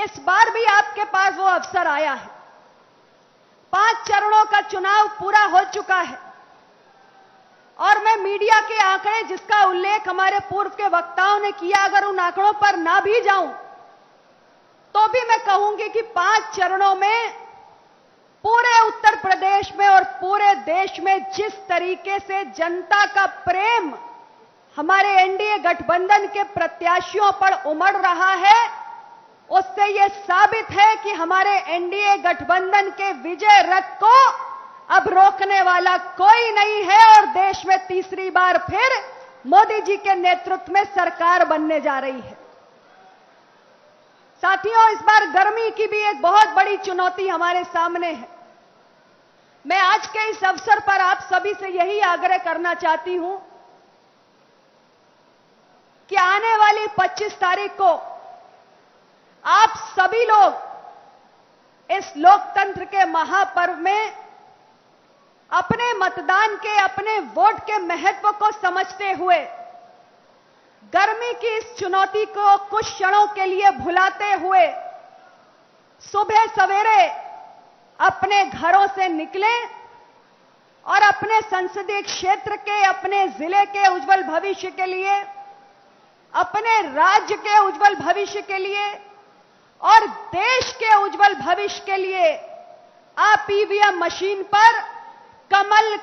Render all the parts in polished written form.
इस बार भी आपके पास वो अवसर आया है। 5 चरणों का चुनाव पूरा हो चुका है और मैं मीडिया के आंकड़े जिसका उल्लेख हमारे पूर्व के वक्ताओं ने किया, अगर उन आंकड़ों पर ना भी जाऊं तो भी मैं कहूंगी कि 5 चरणों में पूरे उत्तर प्रदेश में और पूरे देश में जिस तरीके से जनता का प्रेम हमारे एनडीए गठबंधन के प्रत्याशियों पर उमड़ रहा है, उससे यह साबित है कि हमारे एनडीए गठबंधन के विजय रथ को अब रोकने वाला कोई नहीं है और देश में तीसरी बार फिर मोदी जी के नेतृत्व में सरकार बनने जा रही है। साथियों, इस बार गर्मी की भी एक बहुत बड़ी चुनौती हमारे सामने है। मैं आज के इस अवसर पर आप सभी से यही आग्रह करना चाहती हूं कि आने वाली 25 तारीख को आप सभी लोग इस लोकतंत्र के महापर्व में अपने मतदान के, अपने वोट के महत्व को समझते हुए गर्मी की इस चुनौती को कुछ क्षणों के लिए भुलाते हुए सुबह सवेरे अपने घरों से निकलें और अपने संसदीय क्षेत्र के, अपने जिले के उज्जवल भविष्य के लिए, अपने राज्य के उज्जवल भविष्य के लिए और देश के उज्जवल भविष्य के लिए आप ईवीएम मशीन पर कमल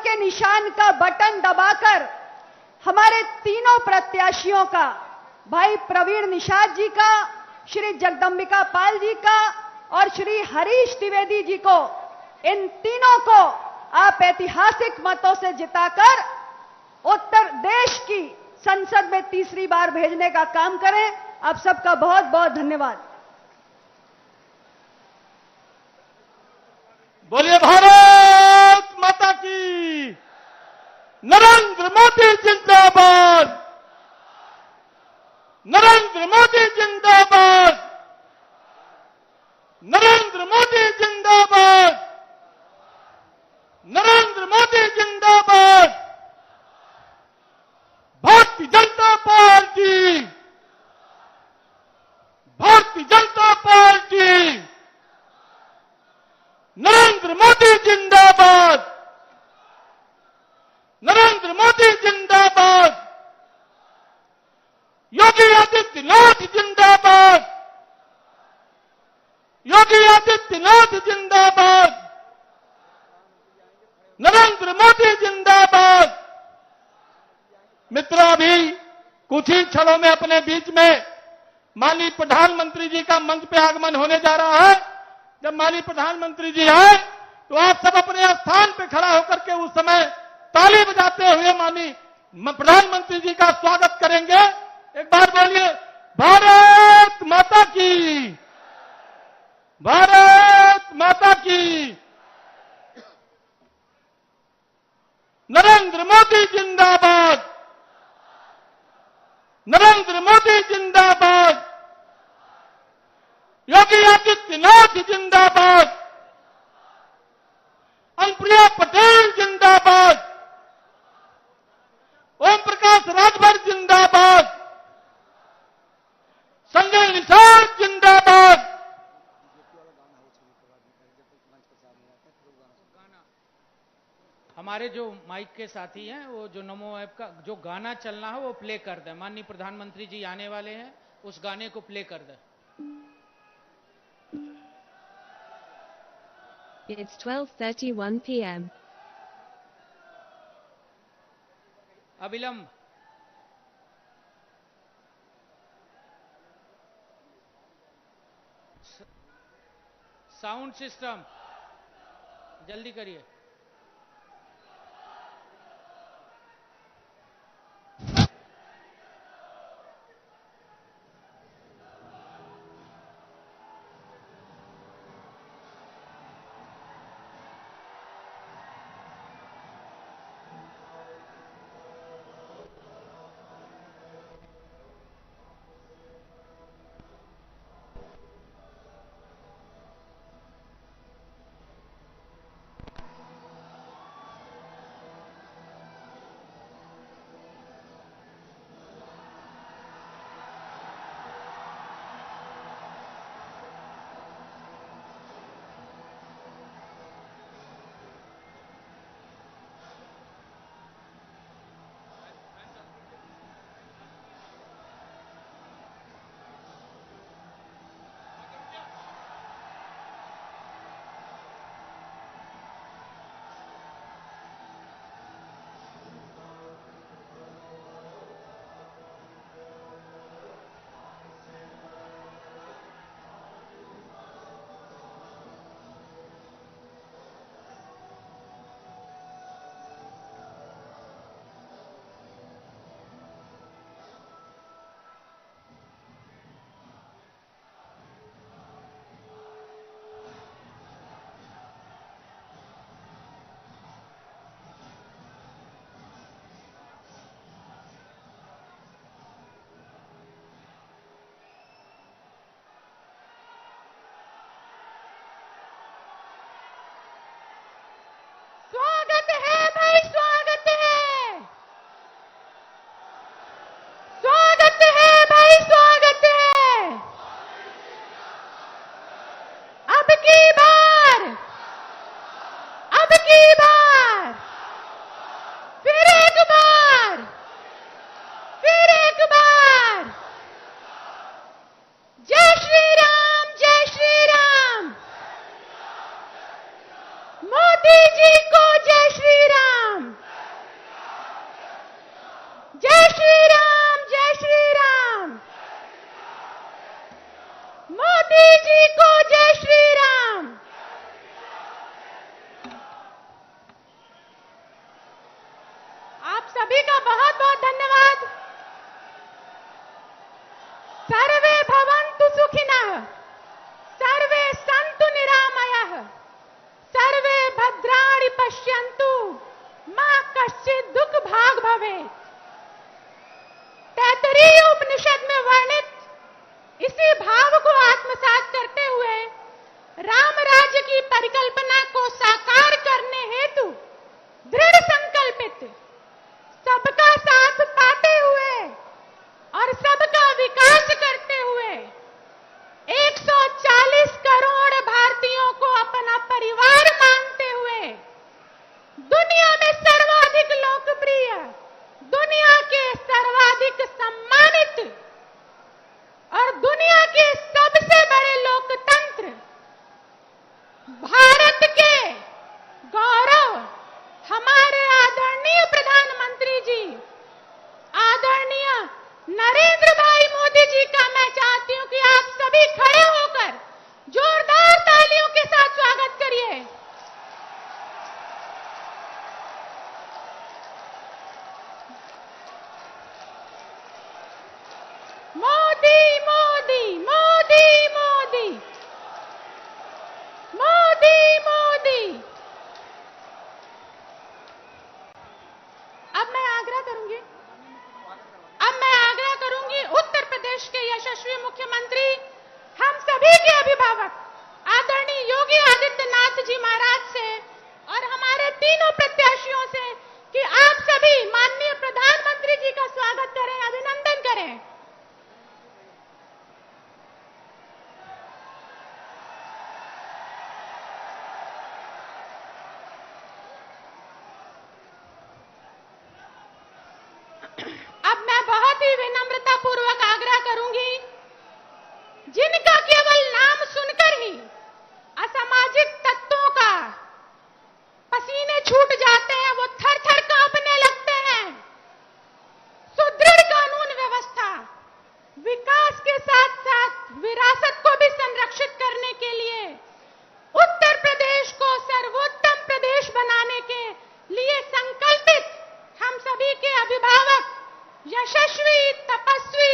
के निशान का बटन दबाकर हमारे तीनों प्रत्याशियों का, भाई प्रवीण निषाद जी का, श्री जगदंबिका पाल जी का और श्री हरीश द्विवेदी जी को, इन तीनों को आप ऐतिहासिक मतों से जिताकर उत्तर देश की संसद में तीसरी बार भेजने का काम करें। आप सबका बहुत बहुत धन्यवाद। बोलिए भारत माता की। नरेंद्र मोदी जिंदाबाद, नरेंद्र मोदी जिंदाबाद, नरेंद्र मोदी जिंदाबाद, नरेंद्र मोदी जिंदाबाद, भारतीय जनता पार्टी, भारतीय जनता पार्टी, नरेंद्र मोदी जिंदाबाद, नरेंद्र मोदी जिंदाबाद, योगी आदित्यनाथ जिंदाबाद, योगी आदित्यनाथ जिंदाबाद, नरेंद्र मोदी जिंदाबाद। मित्रों, अभी कुछ ही क्षणों में अपने बीच में माननीय प्रधानमंत्री जी का मंच पे आगमन होने जा रहा है। जब माननीय प्रधानमंत्री जी आए तो आप सब अपने स्थान पे खड़ा होकर के उस समय ताली बजाते हुए माननीय प्रधानमंत्री जी का स्वागत करेंगे। एक बार बोलिए भारत माता की, भारत माता की। नरेंद्र मोदी जिंदाबाद, नरेंद्र मोदी जिंदाबाद, योगी आदित्यनाथ जिंदाबाद, अनुप्रिया पटेल जिंदाबाद, ओम प्रकाश राजभर जिंदाबाद, संजय निषाद जिंदाबाद। हमारे जो माइक के साथी हैं वो जो नमो ऐप का जो गाना चलना है वो प्ले कर दें। माननीय प्रधानमंत्री जी आने वाले हैं, उस गाने को प्ले कर दें। It's 12:31 p.m. अविलंब। साउंड सिस्टम जल्दी करिए। नरेंद्र भाई मोदी जी का मैं चाहती हूं कि आप सभी खड़े होकर जोरदार तालियों के साथ स्वागत करिए। मोदी मोदी मोदी मोदी मोदी मोदी। अब मैं आग्रह करूंगी उत्तर प्रदेश के यशस्वी मुख्यमंत्री, हम सभी के अभिभावक आदरणीय योगी आदित्यनाथ जी महाराज से और हमारे तीनों प्रत्याशियों से कि आप सभी माननीय प्रधानमंत्री जी का स्वागत करें, अभिनंदन करें। अब मैं बहुत ही विनम्रता पूर्वक आग्रह करूंगी, जिनका केवल नाम सुनकर ही असामाजिक तत्वों का पसीने छूट जाते हैं, वो थर थर कांपने लगते हैं। सुदृढ़ कानून व्यवस्था, विकास के साथ साथ विरासत को भी संरक्षित करने के लिए उत्तर प्रदेश को सर्वोत्तम प्रदेश बनाने के लिए संकल्पित हम सभी के अभिभावक यशस्वी तपस्वी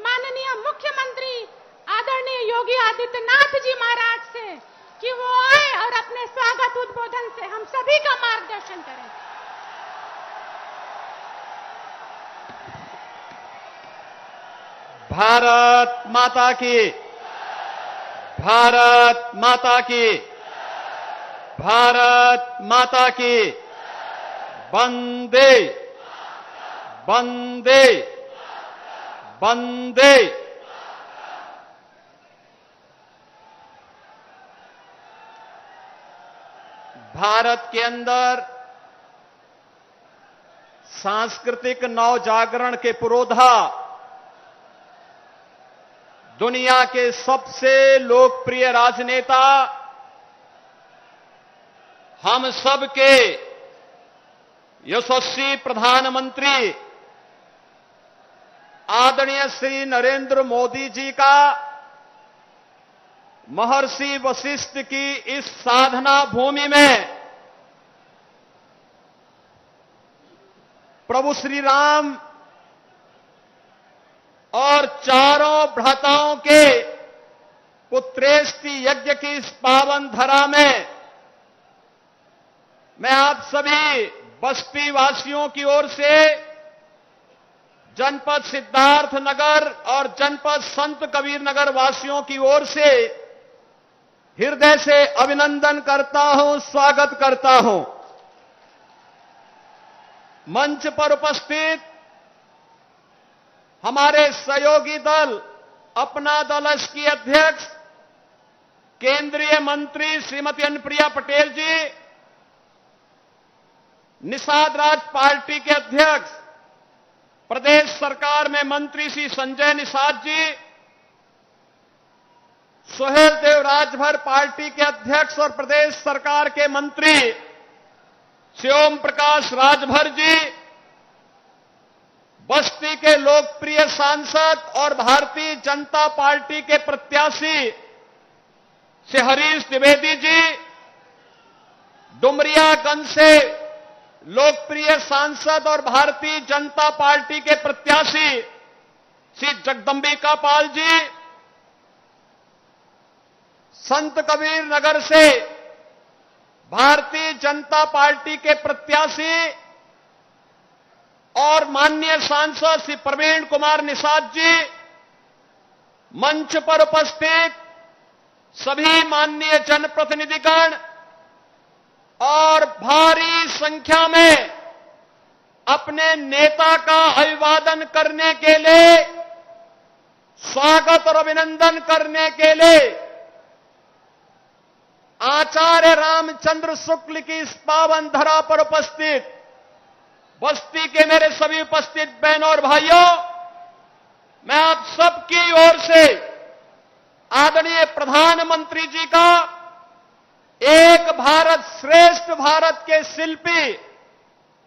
माननीय मुख्यमंत्री आदरणीय योगी आदित्यनाथ जी महाराज से कि वो आए और अपने स्वागत उद्बोधन से हम सभी का मार्गदर्शन करें। भारत माता की, भारत माता की, भारत माता की। वंदे वंदे वंदे। भारत के अंदर सांस्कृतिक नवजागरण के पुरोधा दुनिया के सबसे लोकप्रिय राजनेता, हम सब के यशस्वी प्रधानमंत्री आदरणीय श्री नरेंद्र मोदी जी का महर्षि वशिष्ठ की इस साधना भूमि में प्रभु श्री राम और चारों भ्राताओं के पुत्रेष्टि यज्ञ की इस पावन धरा में मैं आप सभी बस्ती वासियों की ओर से जनपद सिद्धार्थ नगर और जनपद संत कबीर नगर वासियों की ओर से हृदय से अभिनंदन करता हूं, स्वागत करता हूं। मंच पर उपस्थित हमारे सहयोगी दल, अपना दल की अध्यक्ष केंद्रीय मंत्री श्रीमती अनुप्रिया पटेल जी, निषाद राज पार्टी के अध्यक्ष प्रदेश सरकार में मंत्री श्री संजय निषाद जी, सुहेल देव राजभर पार्टी के अध्यक्ष और प्रदेश सरकार के मंत्री श्री ओम प्रकाश राजभर जी, बस्ती के लोकप्रिय सांसद और भारतीय जनता पार्टी के प्रत्याशी श्री हरीश द्विवेदी जी, डुमरियागंज से लोकप्रिय सांसद और भारतीय जनता पार्टी के प्रत्याशी श्री जगदंबिका पाल जी, संत कबीर नगर से भारतीय जनता पार्टी के प्रत्याशी और माननीय सांसद श्री प्रवीण कुमार निषाद जी, मंच पर उपस्थित सभी माननीय जनप्रतिनिधिगण और भारी संख्या में अपने नेता का अभिवादन करने के लिए, स्वागत और अभिनंदन करने के लिए आचार्य रामचंद्र शुक्ल की इस पावन धरा पर उपस्थित बस्ती के मेरे सभी उपस्थित बहनों और भाइयों, मैं आप सबकी ओर से आदरणीय प्रधानमंत्री जी का, एक भारत श्रेष्ठ भारत के शिल्पी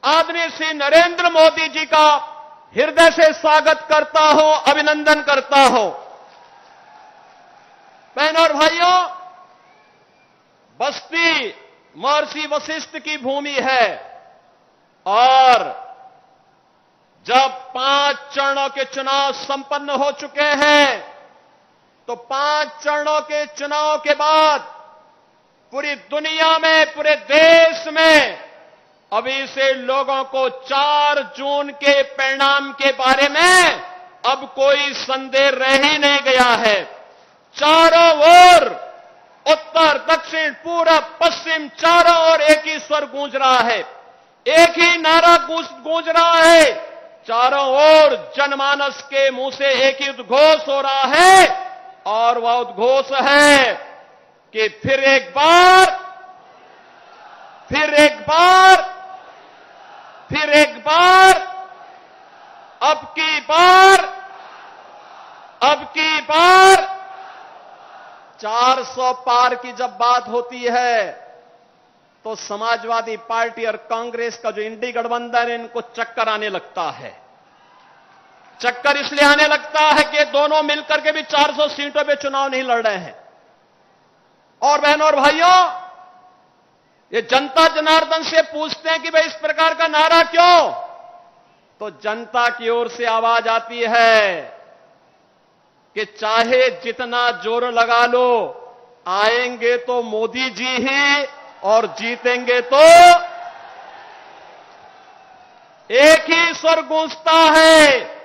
आदरणीय श्री नरेंद्र मोदी जी का हृदय से स्वागत करता हूं, अभिनंदन करता हूं। बहनों और भाइयों, बस्ती महर्षि वशिष्ठ की भूमि है और जब 5 चरणों के चुनाव संपन्न हो चुके हैं तो 5 चरणों के चुनाव के बाद पूरी दुनिया में, पूरे देश में अभी से लोगों को 4 जून के परिणाम के बारे में अब कोई संदेह रह ही नहीं गया है। चारों ओर, उत्तर, दक्षिण, पूरब, पश्चिम, चारों ओर एक ही स्वर गूंज रहा है, एक ही नारा गूंज रहा है। चारों ओर जनमानस के मुंह से एक ही उद्घोष हो रहा है और वह उद्घोष है कि फिर एक बार, अब की बार 400 पार की जब बात होती है तो समाजवादी पार्टी और कांग्रेस का जो इंडी गठबंधन है, इनको चक्कर आने लगता है। चक्कर इसलिए आने लगता है कि दोनों मिलकर के भी 400 सीटों पे चुनाव नहीं लड़ रहे हैं। और बहनों और भाइयों, ये जनता जनार्दन से पूछते हैं कि भाई इस प्रकार का नारा क्यों, तो जनता की ओर से आवाज आती है कि चाहे जितना जोर लगा लो, आएंगे तो मोदी जी ही और जीतेंगे तो एक ही स्वर गूंजता है।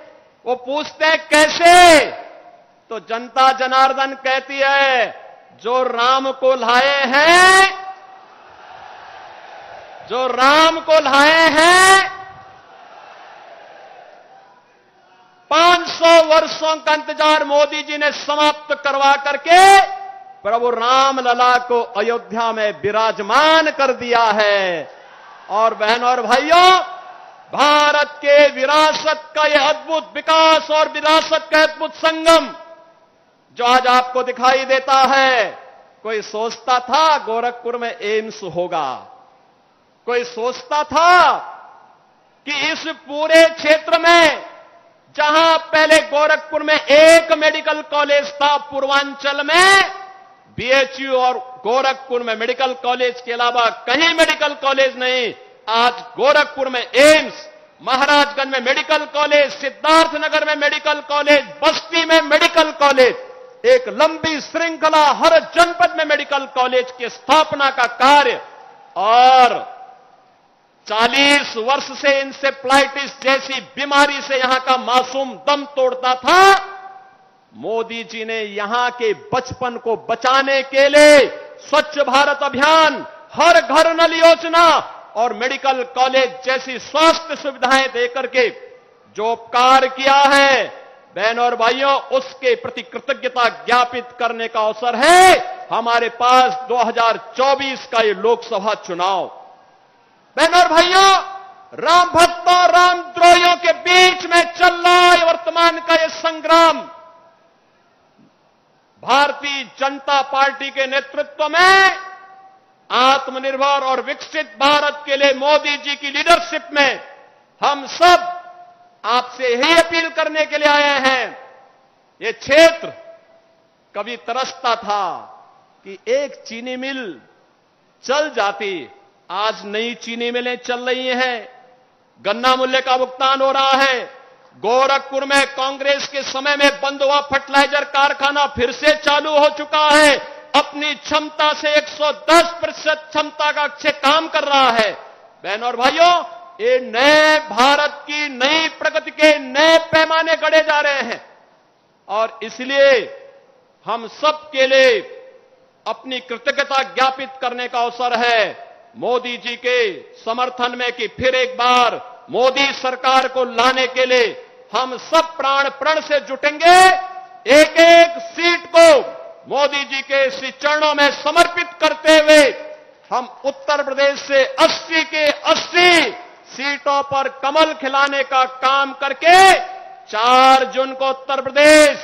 वो पूछते हैं कैसे, तो जनता जनार्दन कहती है जो राम को लाए हैं 500 वर्षों का इंतजार मोदी जी ने समाप्त करवा करके प्रभु राम लला को अयोध्या में विराजमान कर दिया है। और बहनों और भाइयों, भारत के विरासत का यह अद्भुत विकास और विरासत का अद्भुत संगम जो आज आपको दिखाई देता है, कोई सोचता था गोरखपुर में एम्स होगा, कोई सोचता था कि इस पूरे क्षेत्र में, जहां पहले गोरखपुर में एक मेडिकल कॉलेज था, पूर्वांचल में बीएचयू और गोरखपुर में मेडिकल कॉलेज के अलावा कहीं मेडिकल कॉलेज नहीं, आज गोरखपुर में एम्स, महाराजगंज में मेडिकल कॉलेज, सिद्धार्थनगर में मेडिकल कॉलेज, बस्ती में मेडिकल कॉलेज, एक लंबी श्रृंखला, हर जनपद में मेडिकल कॉलेज की स्थापना का कार्य। और 40 वर्ष से इंसेफ्लाइटिस जैसी बीमारी से यहां का मासूम दम तोड़ता था, मोदी जी ने यहां के बचपन को बचाने के लिए स्वच्छ भारत अभियान, हर घर नल योजना और मेडिकल कॉलेज जैसी स्वास्थ्य सुविधाएं देकर के जो उपकार किया है, बहनों और भाइयों, उसके प्रति कृतज्ञता ज्ञापित करने का अवसर है हमारे पास 2024 का ये लोकसभा चुनाव। बहनों और भाइयों, राम भक्तों, रामद्रोहियों के बीच में चल रहा है वर्तमान का ये संग्राम भारतीय जनता पार्टी के नेतृत्व में आत्मनिर्भर और विकसित भारत के लिए मोदी जी की लीडरशिप में हम सब आपसे यही अपील करने के लिए आए हैं। ये क्षेत्र कभी तरसता था कि एक चीनी मिल चल जाती, आज नई चीनी मिलें चल रही हैं, गन्ना मूल्य का भुगतान हो रहा है। गोरखपुर में कांग्रेस के समय में बंद हुआ फर्टिलाइजर कारखाना फिर से चालू हो चुका है, अपनी क्षमता से 110% क्षमता का से काम कर रहा है। बहनों और भाइयों, ये नए भारत की नई प्रगति के नए पैमाने गढ़े जा रहे हैं और इसलिए हम सब के लिए अपनी कृतज्ञता ज्ञापित करने का अवसर है मोदी जी के समर्थन में कि फिर एक बार मोदी सरकार को लाने के लिए हम सब प्राण प्रण से जुटेंगे। एक एक सीट को मोदी जी के श्री चरणों में समर्पित करते हुए हम उत्तर प्रदेश से 80 के 80 सीटों पर कमल खिलाने का काम करके 4 जून को उत्तर प्रदेश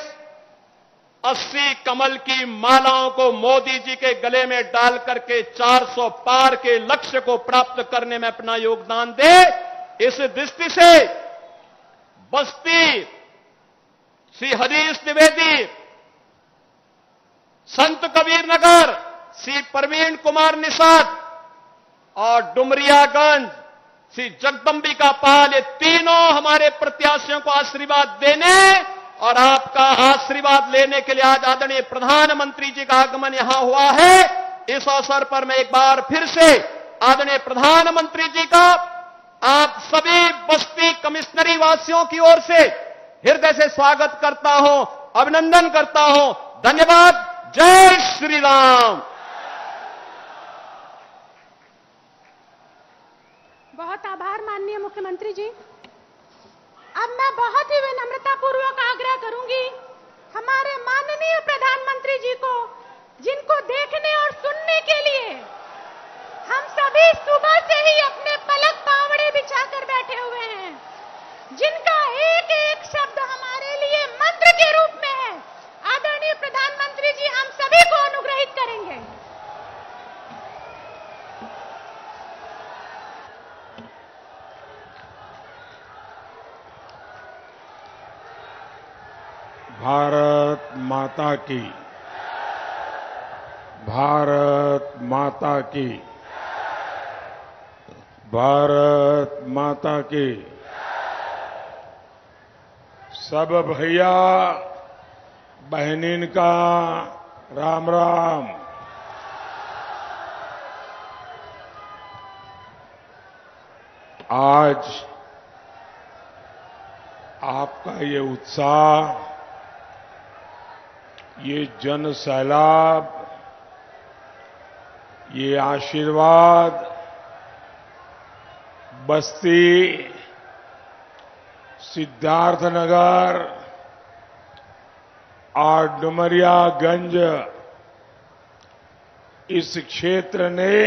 80 कमल की मालाओं को मोदी जी के गले में डाल करके 400 पार के लक्ष्य को प्राप्त करने में अपना योगदान दे। इस दृष्टि से बस्ती श्री हरीश द्विवेदी, संत कबीर नगर श्री प्रवीण कुमार निषाद और डुमरियागंज श्री जगदंबिका पाल, ये तीनों हमारे प्रत्याशियों को आशीर्वाद देने और आपका आशीर्वाद लेने के लिए आज आदरणीय प्रधानमंत्री जी का आगमन यहां हुआ है। इस अवसर पर मैं एक बार फिर से आदरणीय प्रधानमंत्री जी का आप सभी बस्ती कमिश्नरी वासियों की ओर से हृदय से स्वागत करता हूं, अभिनंदन करता हूं। धन्यवाद। जय श्री राम। बहुत आभार माननीय मुख्यमंत्री जी। अब मैं बहुत ही विनम्रतापूर्वक आग्रह करूंगी हमारे माननीय प्रधानमंत्री जी को, जिनको देखने और सुनने के लिए हम सभी सुबह से ही अपने पलक पावड़े बिछाकर बैठे हुए हैं, जिनका एक एक शब्द हमारे लिए मंत्र के रूप में है, आदरणीय प्रधानमंत्री जी हम सभी को अनुग्रहित करेंगे। भारत माता की, भारत माता की, भारत माता की। सब भैया बहनीन का राम राम। आज आपका ये उत्साह, ये जन सैलाब, ये आशीर्वाद बस्ती, सिद्धार्थनगर और डुमरियागंज इस क्षेत्र ने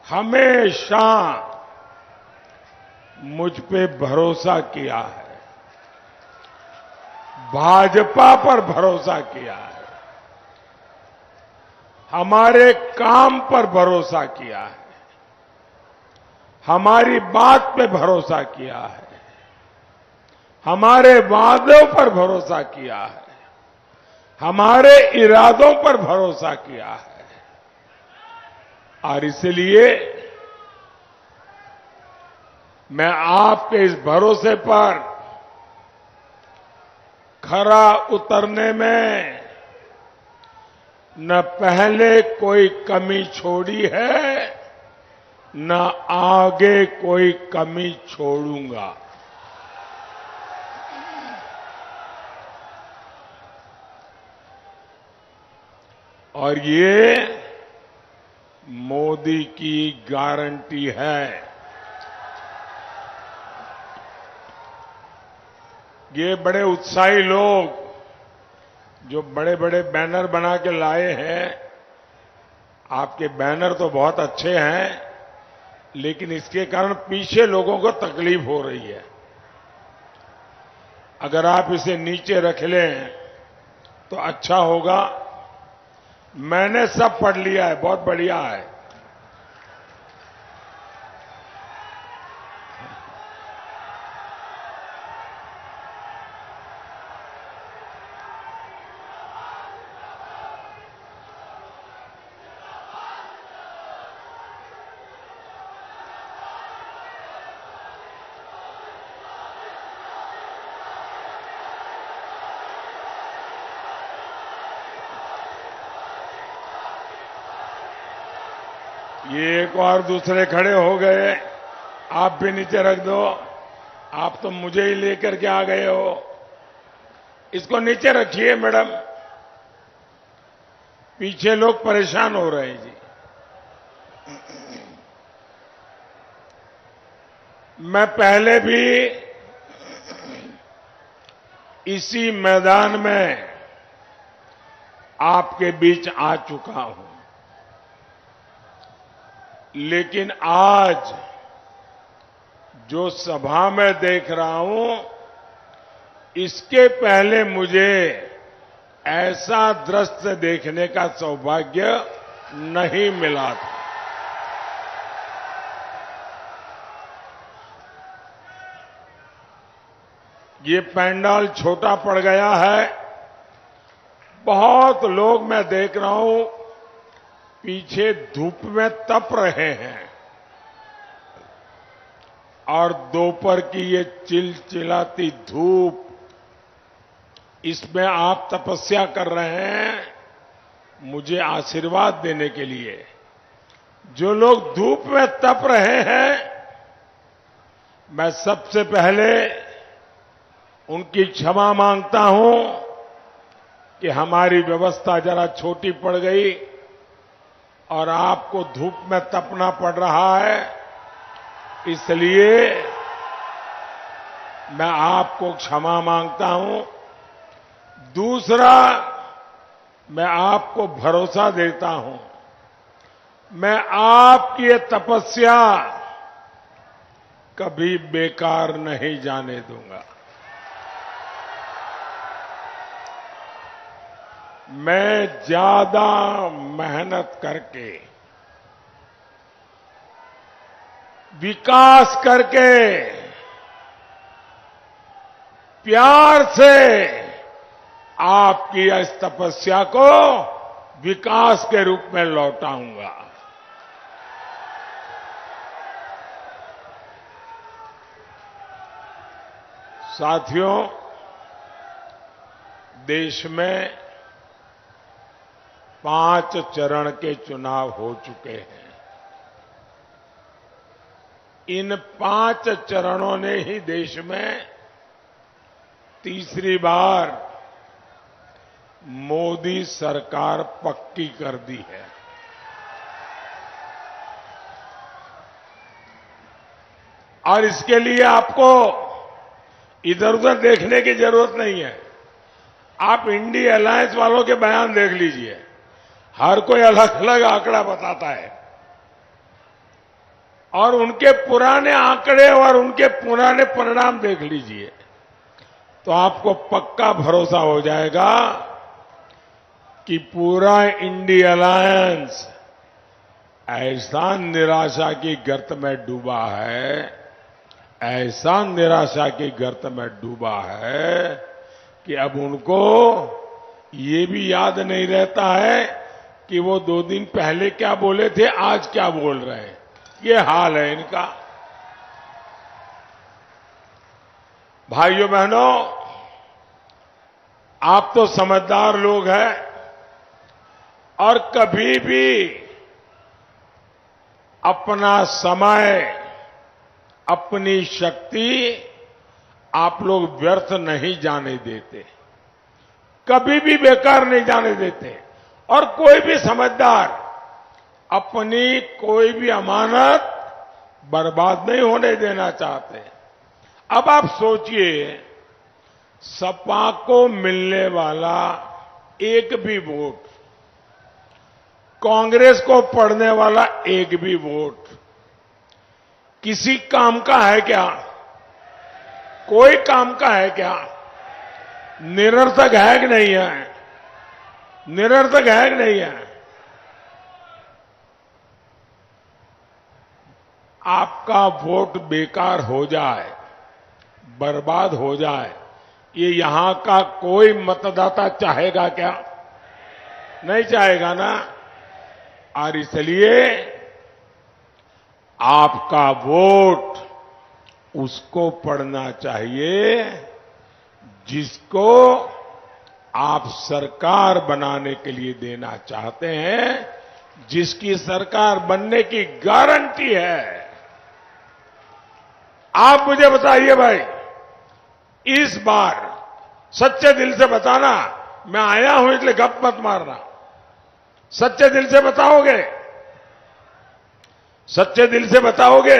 हमेशा मुझ पे भरोसा किया है, भाजपा पर भरोसा किया है, हमारे काम पर भरोसा किया है, हमारी बात पे भरोसा किया है, हमारे वादों पर भरोसा किया है, हमारे इरादों पर भरोसा किया है। और इसलिए मैं आपके इस भरोसे पर खरा उतरने में न पहले कोई कमी छोड़ी है, न आगे कोई कमी छोड़ूंगा। और ये मोदी की गारंटी है। ये बड़े उत्साही लोग जो बड़े बड़े बैनर बना के लाए हैं, आपके बैनर तो बहुत अच्छे हैं, लेकिन इसके कारण पीछे लोगों को तकलीफ हो रही है। अगर आप इसे नीचे रख लें तो अच्छा होगा। मैंने सब पढ़ लिया है, बहुत बढ़िया है। ये एक और दूसरे खड़े हो गए, आप भी नीचे रख दो। आप तो मुझे ही लेकर के आ गए हो, इसको नीचे रखिए मैडम, पीछे लोग परेशान हो रहे हैं जी। मैं पहले भी इसी मैदान में आपके बीच आ चुका हूं, लेकिन आज जो सभा में देख रहा हूं, इसके पहले मुझे ऐसा दृश्य देखने का सौभाग्य नहीं मिला था। ये पंडाल छोटा पड़ गया है। बहुत लोग मैं देख रहा हूं पीछे धूप में तप रहे हैं और दोपहर की ये चिलचिलाती धूप, इसमें आप तपस्या कर रहे हैं मुझे आशीर्वाद देने के लिए। जो लोग धूप में तप रहे हैं, मैं सबसे पहले उनकी क्षमा मांगता हूं कि हमारी व्यवस्था जरा छोटी पड़ गई और आपको धूप में तपना पड़ रहा है, इसलिए मैं आपको क्षमा मांगता हूं। दूसरा, मैं आपको भरोसा देता हूं, मैं आपकी ये तपस्या कभी बेकार नहीं जाने दूंगा। मैं ज्यादा मेहनत करके, विकास करके, प्यार से आपकी इस तपस्या को विकास के रूप में लौटाऊंगा। साथियों, देश में 5 चरण के चुनाव हो चुके हैं। इन 5 चरणों ने ही देश में तीसरी बार मोदी सरकार पक्की कर दी है। और इसके लिए आपको इधर उधर देखने की जरूरत नहीं है। आप इंडी अलायंस वालों के बयान देख लीजिए, हर कोई अलग अलग आंकड़ा बताता है और उनके पुराने आंकड़े और उनके पुराने परिणाम देख लीजिए, तो आपको पक्का भरोसा हो जाएगा कि पूरा इंडी अलायंस ऐसा निराशा की गर्त में डूबा है, ऐसा निराशा की गर्त में डूबा है कि अब उनको ये भी याद नहीं रहता है कि वो 2 दिन पहले क्या बोले थे, आज क्या बोल रहे हैं। ये हाल है इनका। भाइयों बहनों, आप तो समझदार लोग हैं और कभी भी अपना समय, अपनी शक्ति आप लोग व्यर्थ नहीं जाने देते, कभी भी बेकार नहीं जाने देते। और कोई भी समझदार अपनी कोई भी अमानत बर्बाद नहीं होने देना चाहते। अब आप सोचिए, सपा को मिलने वाला एक भी वोट, कांग्रेस को पड़ने वाला एक भी वोट किसी काम का है क्या? कोई काम का है क्या? निरर्थक है कि नहीं है? निरर्थक है कि नहीं है? आपका वोट बेकार हो जाए, बर्बाद हो जाए, ये यहां का कोई मतदाता चाहेगा क्या? नहीं चाहेगा ना। और इसलिए आपका वोट उसको पड़ना चाहिए जिसको आप सरकार बनाने के लिए देना चाहते हैं, जिसकी सरकार बनने की गारंटी है। आप मुझे बताइए भाई, इस बार सच्चे दिल से बताना, मैं आया हूं इसलिए गप मत मारना, सच्चे दिल से बताओगे? सच्चे दिल से बताओगे?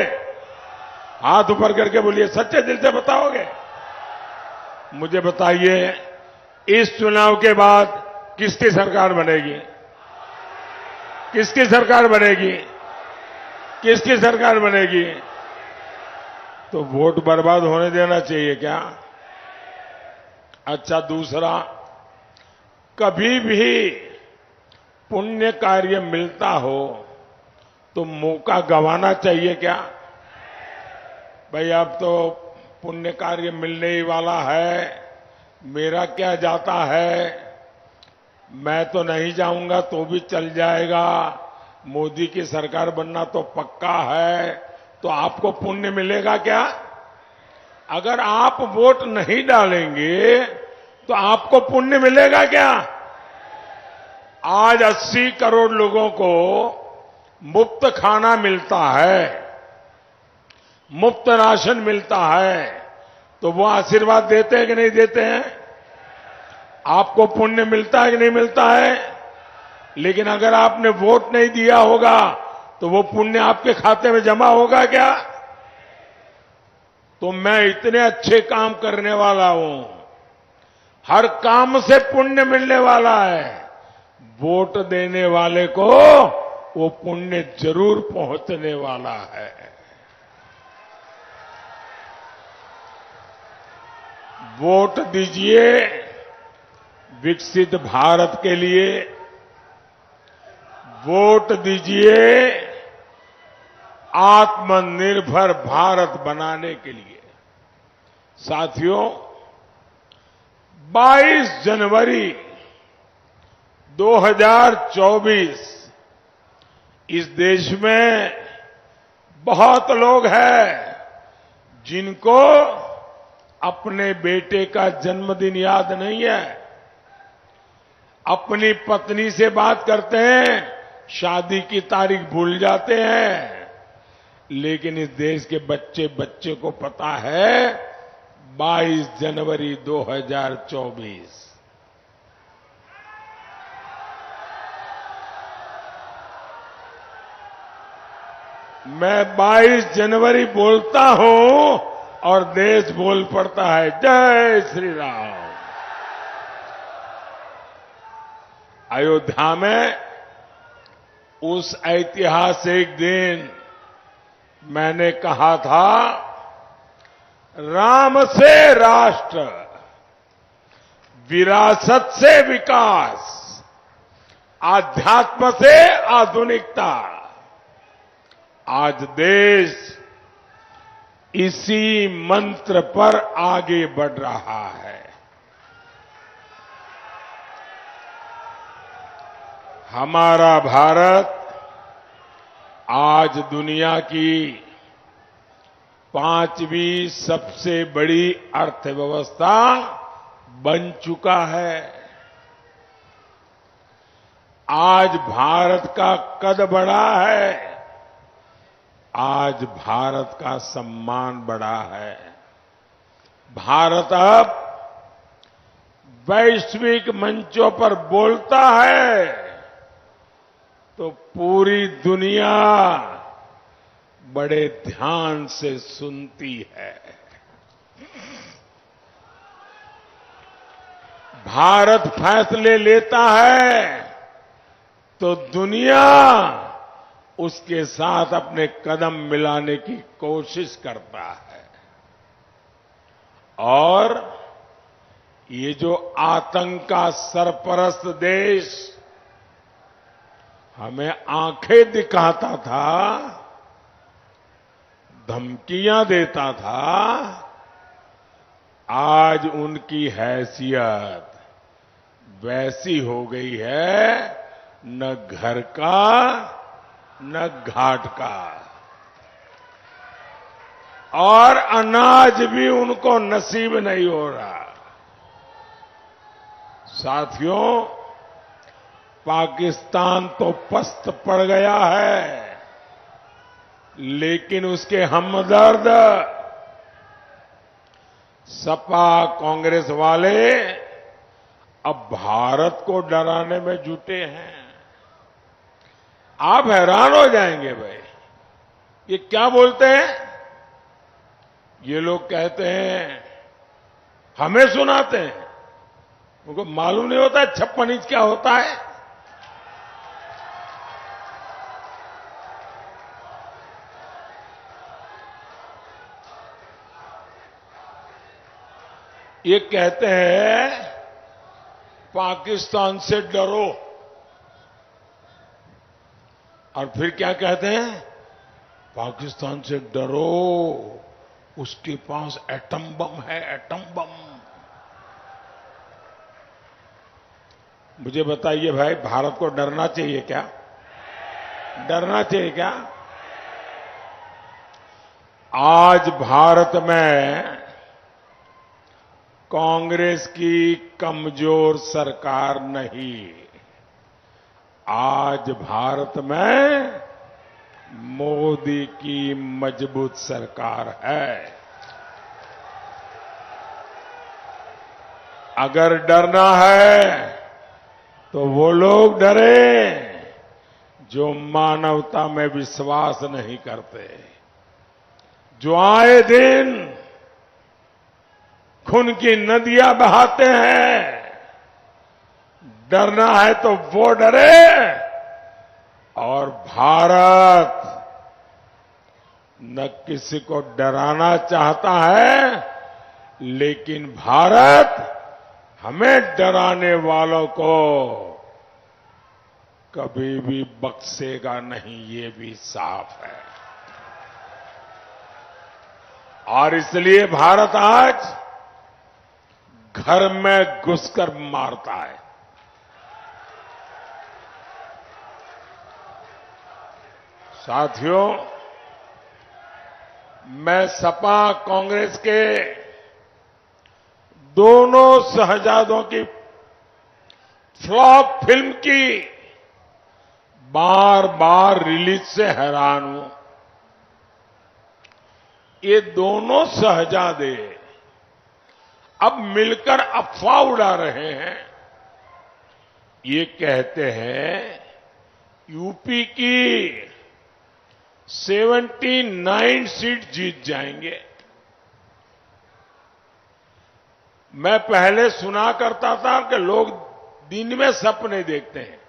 हाथ ऊपर करके बोलिए, सच्चे दिल से बताओगे? मुझे बताइए, इस चुनाव के बाद किसकी सरकार बनेगी? किसकी सरकार बनेगी? किसकी सरकार बनेगी? तो वोट बर्बाद होने देना चाहिए क्या? अच्छा, दूसरा, कभी भी पुण्य कार्य मिलता हो तो मौका गंवाना चाहिए क्या? भाई अब तो पुण्य कार्य मिलने ही वाला है, मेरा क्या जाता है, मैं तो नहीं जाऊंगा तो भी चल जाएगा, मोदी की सरकार बनना तो पक्का है, तो आपको पुण्य मिलेगा क्या? अगर आप वोट नहीं डालेंगे तो आपको पुण्य मिलेगा क्या? आज 80 करोड़ लोगों को मुफ्त खाना मिलता है, मुफ्त राशन मिलता है, तो वो आशीर्वाद देते हैं कि नहीं देते हैं? आपको पुण्य मिलता है कि नहीं मिलता है? लेकिन अगर आपने वोट नहीं दिया होगा तो वो पुण्य आपके खाते में जमा होगा क्या? तो मैं इतने अच्छे काम करने वाला हूं, हर काम से पुण्य मिलने वाला है, वोट देने वाले को वो पुण्य जरूर पहुंचने वाला है। वोट दीजिए विकसित भारत के लिए, वोट दीजिए आत्मनिर्भर भारत बनाने के लिए। साथियों, 22 जनवरी 2024 इस देश में बहुत लोग हैं जिनको अपने बेटे का जन्मदिन याद नहीं है, अपनी पत्नी से बात करते हैं, शादी की तारीख भूल जाते हैं, लेकिन इस देश के बच्चे बच्चे को पता है 22 जनवरी 2024। मैं 22 जनवरी बोलता हूं और देश बोल पड़ता है जय श्री राम। अयोध्या में उस ऐतिहासिक दिन मैंने कहा था, राम से राष्ट्र, विरासत से विकास, आध्यात्म से आधुनिकता। आज देश इसी मंत्र पर आगे बढ़ रहा है। हमारा भारत आज दुनिया की 5वीं सबसे बड़ी अर्थव्यवस्था बन चुका है। आज भारत का कद बढ़ा है, आज भारत का सम्मान बढ़ा है। भारत अब वैश्विक मंचों पर बोलता है तो पूरी दुनिया बड़े ध्यान से सुनती है। भारत फैसले लेता है तो दुनिया उसके साथ अपने कदम मिलाने की कोशिश करता है। और ये जो आतंक का सरपरस्त देश हमें आंखें दिखाता था, धमकियां देता था, आज उनकी हैसियत वैसी हो गई है, न घर का न घाट का, और अनाज भी उनको नसीब नहीं हो रहा। साथियों, पाकिस्तान तो पस्त पड़ गया है, लेकिन उसके हमदर्द सपा कांग्रेस वाले अब भारत को डराने में जुटे हैं। आप हैरान हो जाएंगे भाई, ये क्या बोलते हैं? ये लोग कहते हैं, हमें सुनाते हैं, उनको मालूम नहीं होता 56 इंच क्या होता है। ये कहते हैं पाकिस्तान से डरो, और फिर क्या कहते हैं? पाकिस्तान से डरो उसके पास एटम बम है, एटम बम। मुझे बताइए भाई, भारत को डरना चाहिए क्या? डरना चाहिए क्या? आज भारत में कांग्रेस की कमजोर सरकार नहीं, आज भारत में मोदी की मजबूत सरकार है। अगर डरना है तो वो लोग डरे जो मानवता में विश्वास नहीं करते, जो आए दिन खून की नदियां बहाते हैं। डरना है तो वो डरे। और भारत न किसी को डराना चाहता है, लेकिन भारत हमें डराने वालों को कभी भी बख्शेगा नहीं, ये भी साफ है। और इसलिए भारत आज घर में घुसकर मारता है। साथियों, मैं सपा कांग्रेस के दोनों शहजादों की फ्लॉप फिल्म की बार बार रिलीज से हैरान हूं। ये दोनों शहजादे अब मिलकर अफवाह उड़ा रहे हैं। ये कहते हैं यूपी की 79 सीट जीत जाएंगे। मैं पहले सुना करता था कि लोग दिन में सपने देखते हैं।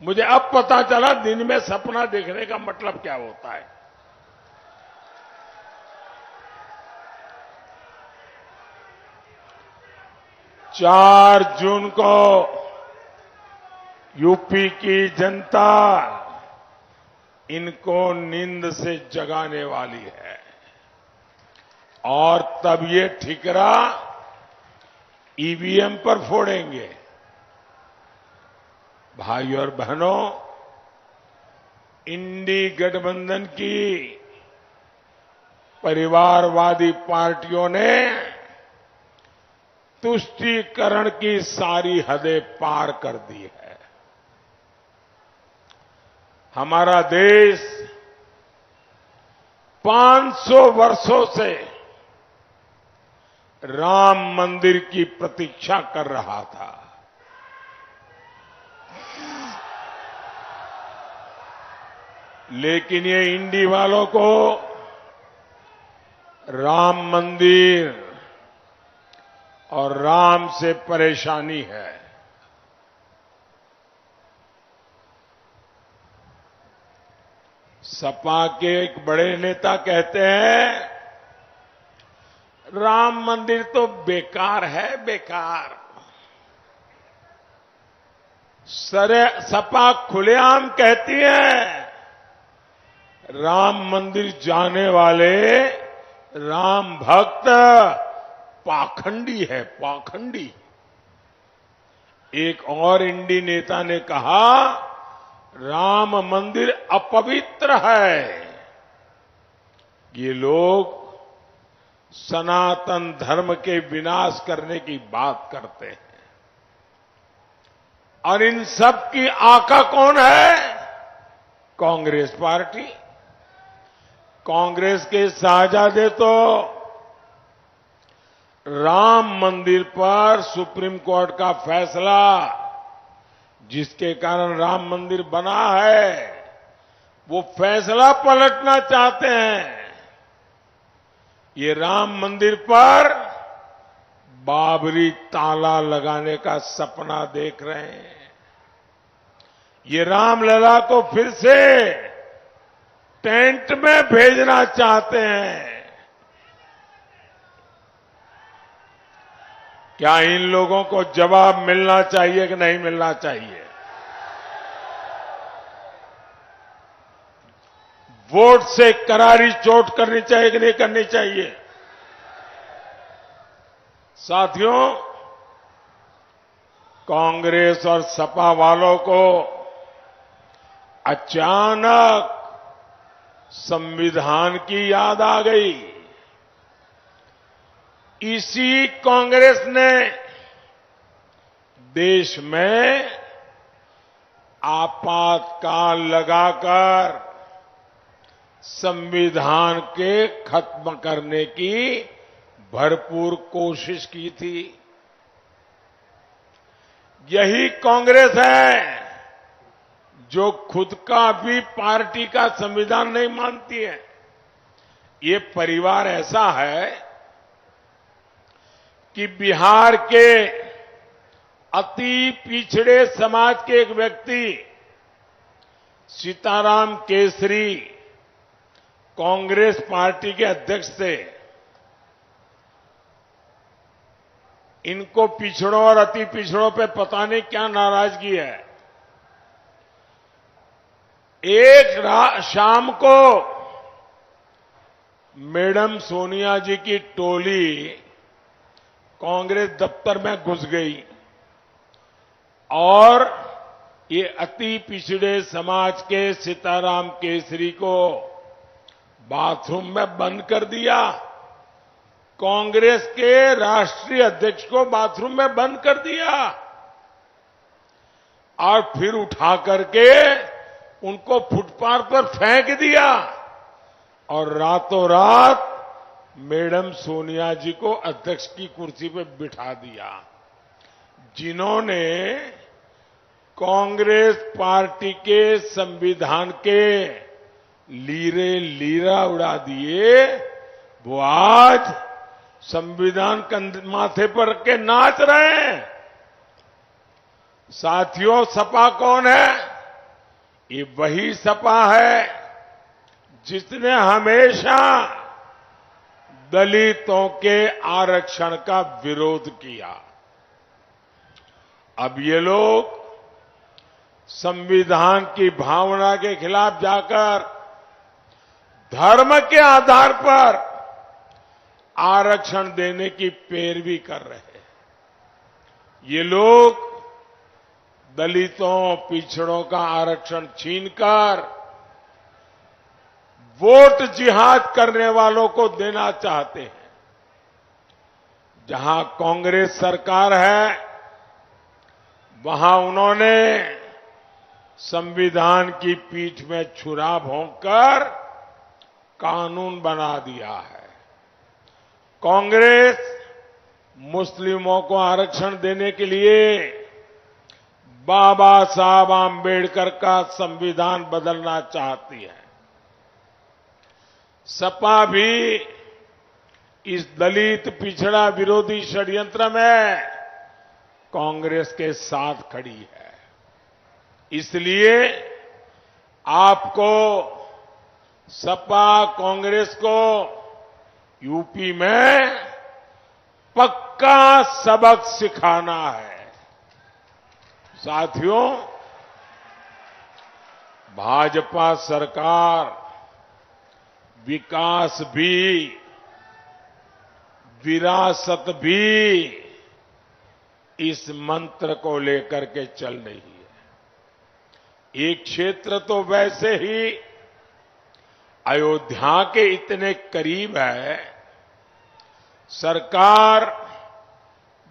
मुझे अब पता चला दिन में सपना देखने का मतलब क्या होता है। चार जून को यूपी की जनता इनको नींद से जगाने वाली है और तब ये ठिकरा ईवीएम पर फोड़ेंगे। भाई और बहनों, इंडी गठबंधन की परिवारवादी पार्टियों ने तुष्टीकरण की सारी हदें पार कर दी है। हमारा देश 500 वर्षों से राम मंदिर की प्रतीक्षा कर रहा था। लेकिन ये इंडी वालों को राम मंदिर और राम से परेशानी है। सपा के एक बड़े नेता कहते हैं राम मंदिर तो बेकार है, बेकार। सपा खुलेआम कहती है राम मंदिर जाने वाले राम भक्त पाखंडी है, पाखंडी। एक और इंडी नेता ने कहा राम मंदिर अपवित्र है। ये लोग सनातन धर्म के विनाश करने की बात करते हैं। और इन सब की आका कौन है? कांग्रेस पार्टी। कांग्रेस के साझादे तो राम मंदिर पर सुप्रीम कोर्ट का फैसला, जिसके कारण राम मंदिर बना है, वो फैसला पलटना चाहते हैं। ये राम मंदिर पर बाबरी ताला लगाने का सपना देख रहे हैं। ये रामलला को फिर से टेंट में भेजना चाहते हैं। क्या इन लोगों को जवाब मिलना चाहिए कि नहीं मिलना चाहिए? वोट से करारी चोट करनी चाहिए कि नहीं करनी चाहिए? साथियों, कांग्रेस और सपा वालों को अचानक संविधान की याद आ गई। इसी कांग्रेस ने देश में आपातकाल लगाकर संविधान के खत्म करने की भरपूर कोशिश की थी। यही कांग्रेस है जो खुद का भी पार्टी का संविधान नहीं मानती है। ये परिवार ऐसा है कि बिहार के अति पिछड़े समाज के एक व्यक्ति सीताराम केसरी कांग्रेस पार्टी के अध्यक्ष थे। इनको पिछड़ों और अति पिछड़ों पे पता नहीं क्या नाराजगी है। एक शाम को मैडम सोनिया जी की टोली कांग्रेस दफ्तर में घुस गई और ये अति पिछड़े समाज के सीताराम केसरी को बाथरूम में बंद कर दिया। कांग्रेस के राष्ट्रीय अध्यक्ष को बाथरूम में बंद कर दिया और फिर उठा करके उनको फुटपाथ पर फेंक दिया और रातों रात मैडम सोनिया जी को अध्यक्ष की कुर्सी पर बिठा दिया। जिन्होंने कांग्रेस पार्टी के संविधान के लीरे लीरा उड़ा दिए, वो आज संविधान माथे पर के नाच रहे हैं। साथियों, सपा कौन है? ये वही सपा है जिसने हमेशा दलितों के आरक्षण का विरोध किया। अब ये लोग संविधान की भावना के खिलाफ जाकर धर्म के आधार पर आरक्षण देने की पैरवी कर रहे हैं। ये लोग दलितों, पिछड़ों का आरक्षण छीनकर वोट जिहाद करने वालों को देना चाहते हैं। जहां कांग्रेस सरकार है, वहां उन्होंने संविधान की पीठ में छुरा भोंककर कानून बना दिया है। कांग्रेस मुस्लिमों को आरक्षण देने के लिए बाबा साहब आंबेडकर का संविधान बदलना चाहती है। सपा भी इस दलित पिछड़ा विरोधी षड्यंत्र में कांग्रेस के साथ खड़ी है। इसलिए आपको सपा कांग्रेस को यूपी में पक्का सबक सिखाना है। साथियों, भाजपा सरकार विकास भी, विरासत भी इस मंत्र को लेकर के चल रही है। एक क्षेत्र तो वैसे ही अयोध्या के इतने करीब है, सरकार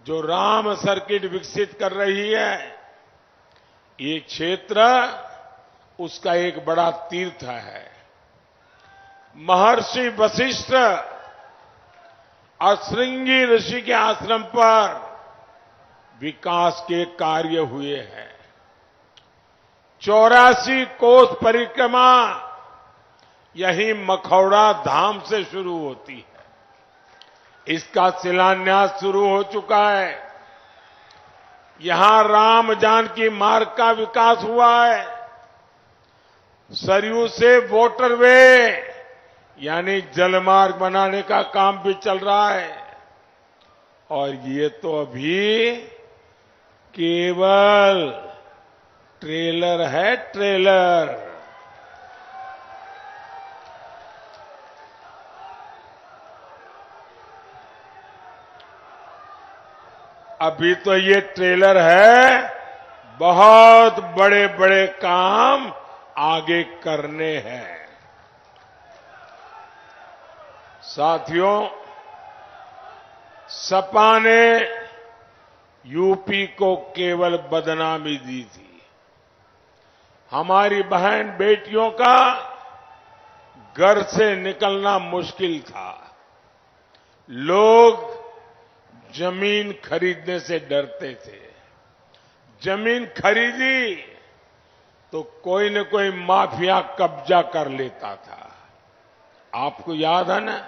जो राम सर्किट विकसित कर रही है, ये क्षेत्र उसका एक बड़ा तीर्थ है। महर्षि वशिष्ठ और श्रृंगी ऋषि के आश्रम पर विकास के कार्य हुए हैं। 84 कोस परिक्रमा यही मखौड़ा धाम से शुरू होती है। इसका शिलान्यास शुरू हो चुका है। यहां राम जानकी मार्ग का विकास हुआ है। सरयू से वाटरवे यानी जलमार्ग बनाने का काम भी चल रहा है। और ये तो अभी केवल ट्रेलर है, ट्रेलर। अभी तो ये ट्रेलर है, बहुत बड़े बड़े काम आगे करने हैं। साथियों, सपा ने यूपी को केवल बदनामी दी थी। हमारी बहन बेटियों का घर से निकलना मुश्किल था। लोग जमीन खरीदने से डरते थे। जमीन खरीदी तो कोई न कोई माफिया कब्जा कर लेता था। आपको याद है ना,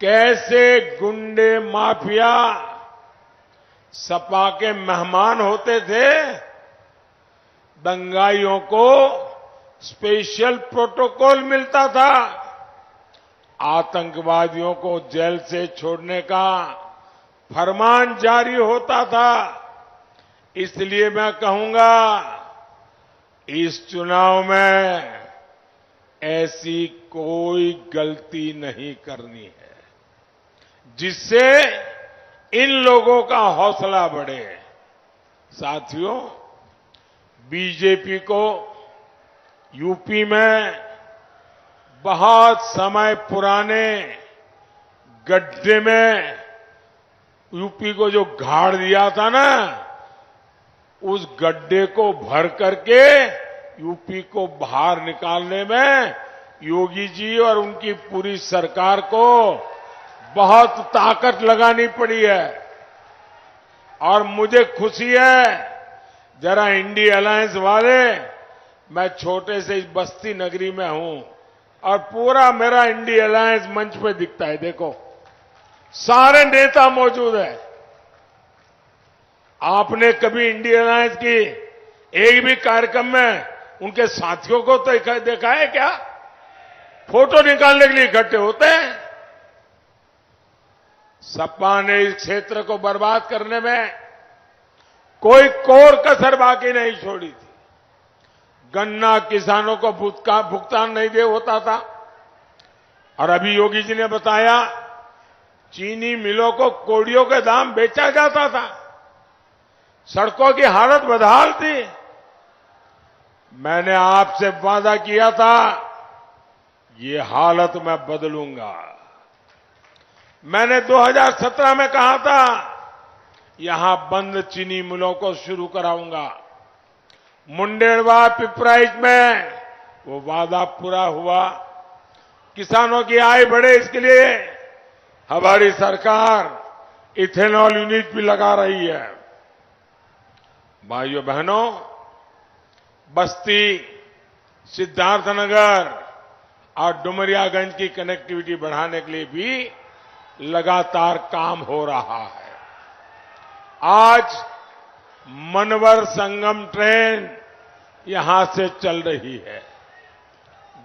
कैसे गुंडे माफिया सपा के मेहमान होते थे। दंगाइयों को स्पेशल प्रोटोकॉल मिलता था। आतंकवादियों को जेल से छोड़ने का फरमान जारी होता था। इसलिए मैं कहूंगा, इस चुनाव में ऐसी कोई गलती नहीं करनी है जिससे इन लोगों का हौसला बढ़े। साथियों, बीजेपी को यूपी में बहुत समय पुराने गड्ढे में यूपी को जो गाड़ दिया था ना, उस गड्ढे को भर करके यूपी को बाहर निकालने में योगी जी और उनकी पूरी सरकार को बहुत ताकत लगानी पड़ी है। और मुझे खुशी है, जरा इंडिया अलायंस वाले, मैं छोटे से इस बस्ती नगरी में हूं और पूरा मेरा इंडिया अलायंस मंच पे दिखता है। देखो, सारे नेता मौजूद हैं। आपने कभी इंडिया अलायंस की एक भी कार्यक्रम में उनके साथियों को तो देखा है क्या? फोटो निकालने के लिए इकट्ठे होते हैं। सपा ने इस क्षेत्र को बर्बाद करने में कोई कोर कसर बाकी नहीं छोड़ी थी। गन्ना किसानों को भुगतान नहीं दे होता था। और अभी योगी जी ने बताया, चीनी मिलों को कोड़ियों के दाम बेचा जाता था। सड़कों की हालत बदहाल थी। मैंने आपसे वादा किया था, ये हालत मैं बदलूंगा। मैंने 2017 में कहा था, यहां बंद चीनी मिलों को शुरू कराऊंगा। मुंडेरवा पिपराइच में वो वादा पूरा हुआ। किसानों की आय बढ़े, इसके लिए हमारी सरकार इथेनॉल यूनिट भी लगा रही है। भाइयों बहनों, बस्ती, सिद्धार्थनगर और डुमरियागंज की कनेक्टिविटी बढ़ाने के लिए भी लगातार काम हो रहा है। आज मनवर संगम ट्रेन यहां से चल रही है।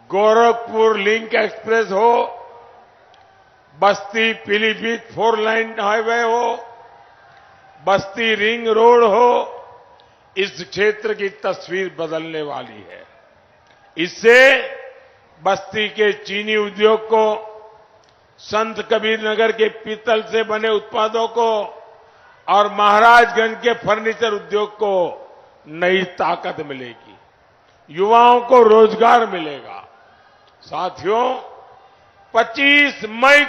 गोरखपुर लिंक एक्सप्रेस हो, बस्ती पीलीभीत 4 लाइन हाईवे हो, बस्ती रिंग रोड हो, इस क्षेत्र की तस्वीर बदलने वाली है। इससे बस्ती के चीनी उद्योग को, संत कबीर नगर के पीतल से बने उत्पादों को और महाराजगंज के फर्नीचर उद्योग को नई ताकत मिलेगी। युवाओं को रोजगार मिलेगा। साथियों, 25 मई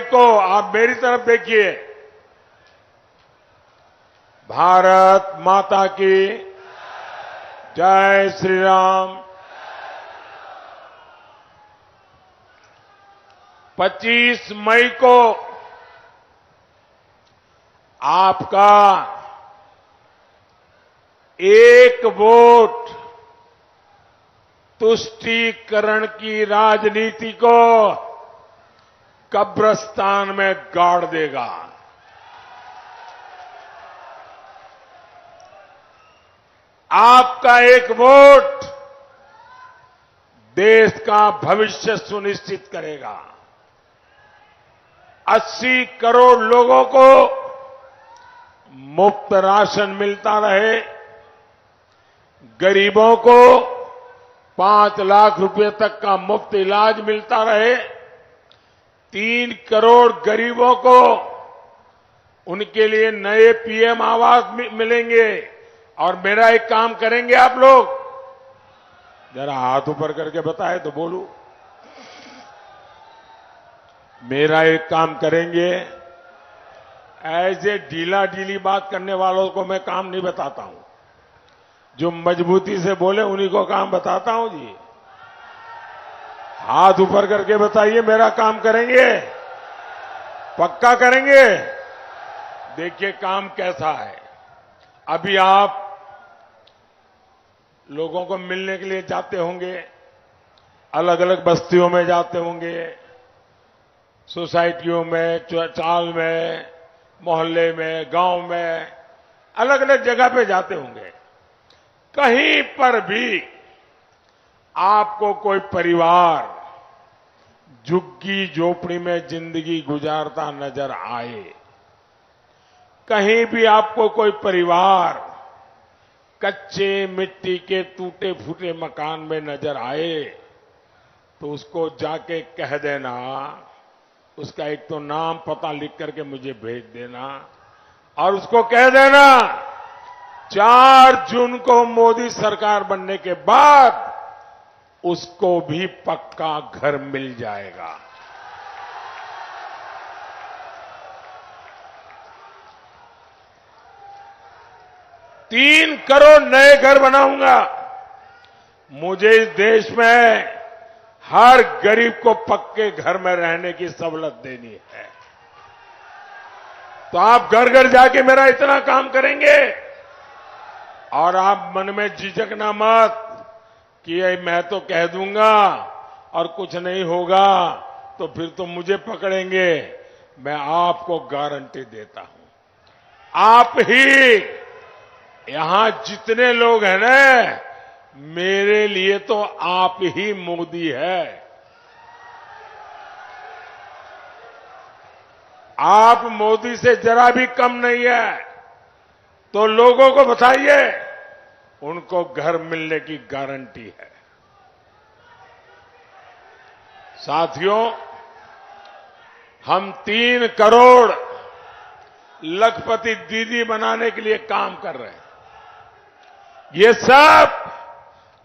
को आप मेरी तरफ देखिए, भारत माता की जय श्री राम। 25 मई को आपका एक वोट तुष्टीकरण की राजनीति को कब्रिस्तान में गाड़ देगा। आपका एक वोट देश का भविष्य सुनिश्चित करेगा। 80 करोड़ लोगों को मुफ्त राशन मिलता रहे, गरीबों को 5 लाख रुपए तक का मुफ्त इलाज मिलता रहे, 3 करोड़ गरीबों को उनके लिए नए पीएम आवास मिलेंगे। और मेरा एक काम करेंगे आप लोग, जरा हाथ ऊपर करके बताए तो बोलूं। मेरा एक काम करेंगे, ऐसे ढीला ढीली बात करने वालों को मैं काम नहीं बताता हूं, जो मजबूती से बोले उन्हीं को काम बताता हूं जी। हाथ ऊपर करके बताइए, मेरा काम करेंगे, पक्का करेंगे। देखिए काम कैसा है। अभी आप लोगों को मिलने के लिए जाते होंगे, अलग अलग बस्तियों में जाते होंगे, सोसाइटियों में, चाल में, मोहल्ले में, गांव में, अलग अलग जगह पे जाते होंगे। कहीं पर भी आपको कोई परिवार झुग्गी झोपड़ी में जिंदगी गुजारता नजर आए, कहीं भी आपको कोई परिवार कच्चे मिट्टी के टूटे फूटे मकान में नजर आए, तो उसको जाके कह देना, उसका एक तो नाम पता लिख करके मुझे भेज देना, और उसको कह देना 4 जून को मोदी सरकार बनने के बाद उसको भी पक्का घर मिल जाएगा। तीन करोड़ नए घर बनाऊंगा। मुझे इस देश में हर गरीब को पक्के घर में रहने की सहूलत देनी है। तो आप घर घर जाके मेरा इतना काम करेंगे, और आप मन में झिझकना मत कि ये मैं तो कह दूंगा और कुछ नहीं होगा तो फिर तो मुझे पकड़ेंगे। मैं आपको गारंटी देता हूं, आप ही यहां जितने लोग हैं ना, मेरे लिए तो आप ही मोदी है। आप मोदी से जरा भी कम नहीं है। तो लोगों को बताइए, उनको घर मिलने की गारंटी है। साथियों, हम 3 करोड़ लखपति दीदी बनाने के लिए काम कर रहे हैं। ये सब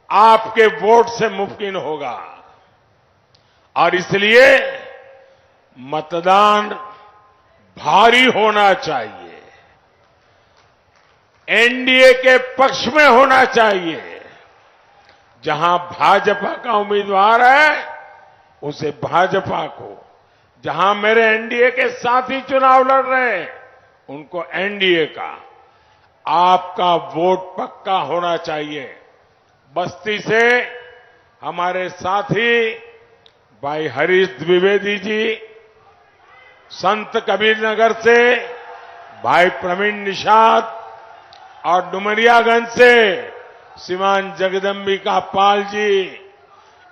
आपके वोट से मुमकिन होगा, और इसलिए मतदान भारी होना चाहिए, एनडीए के पक्ष में होना चाहिए। जहां भाजपा का उम्मीदवार है उसे भाजपा को, जहां मेरे एनडीए के साथी चुनाव लड़ रहे हैं उनको एनडीए का। आपका वोट पक्का होना चाहिए। बस्ती से हमारे साथी भाई हरीश द्विवेदी जी, संत कबीर नगर से भाई प्रवीण निषाद, और डुमरियागंज से श्रीमान जगदम्बिका पाल जी,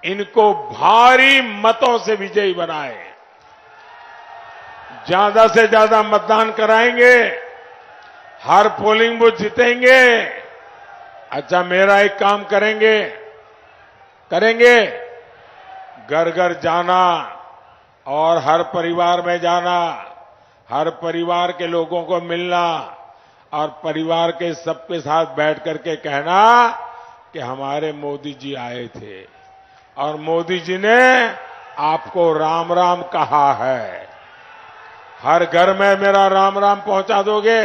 इनको भारी मतों से विजयी बनाए। ज्यादा से ज्यादा मतदान कराएंगे, हर पोलिंग बूथ जीतेंगे। अच्छा, मेरा एक काम करेंगे, घर घर जाना और हर परिवार में जाना, हर परिवार के लोगों को मिलना, और परिवार के सबके साथ बैठ करके कहना कि हमारे मोदी जी आए थे और मोदी जी ने आपको राम राम कहा है। हर घर में मेरा राम राम पहुंचा दोगे?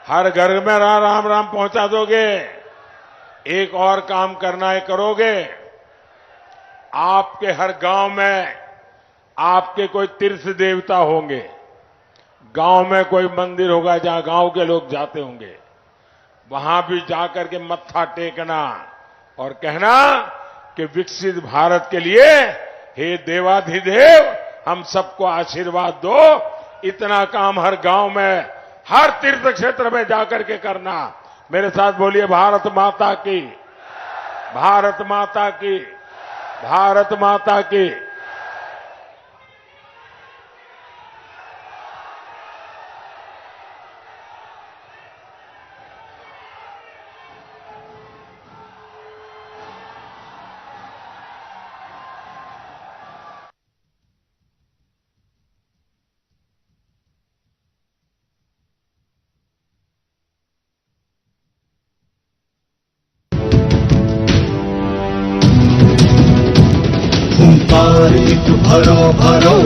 हर घर में मेरा राम राम पहुंचा दोगे? एक और काम करना है, करोगे? आपके हर गांव में आपके कोई तीर्थ देवता होंगे, गांव में कोई मंदिर होगा जहां गांव के लोग जाते होंगे, वहां भी जाकर के मत्था टेकना और कहना कि विकसित भारत के लिए हे देवाधिदेव हम सबको आशीर्वाद दो। इतना काम हर गांव में, हर तीर्थ क्षेत्र में जाकर के करना। मेरे साथ बोलिए, भारत माता की, भारत माता की, भारत माता की। बारीक भरो भरो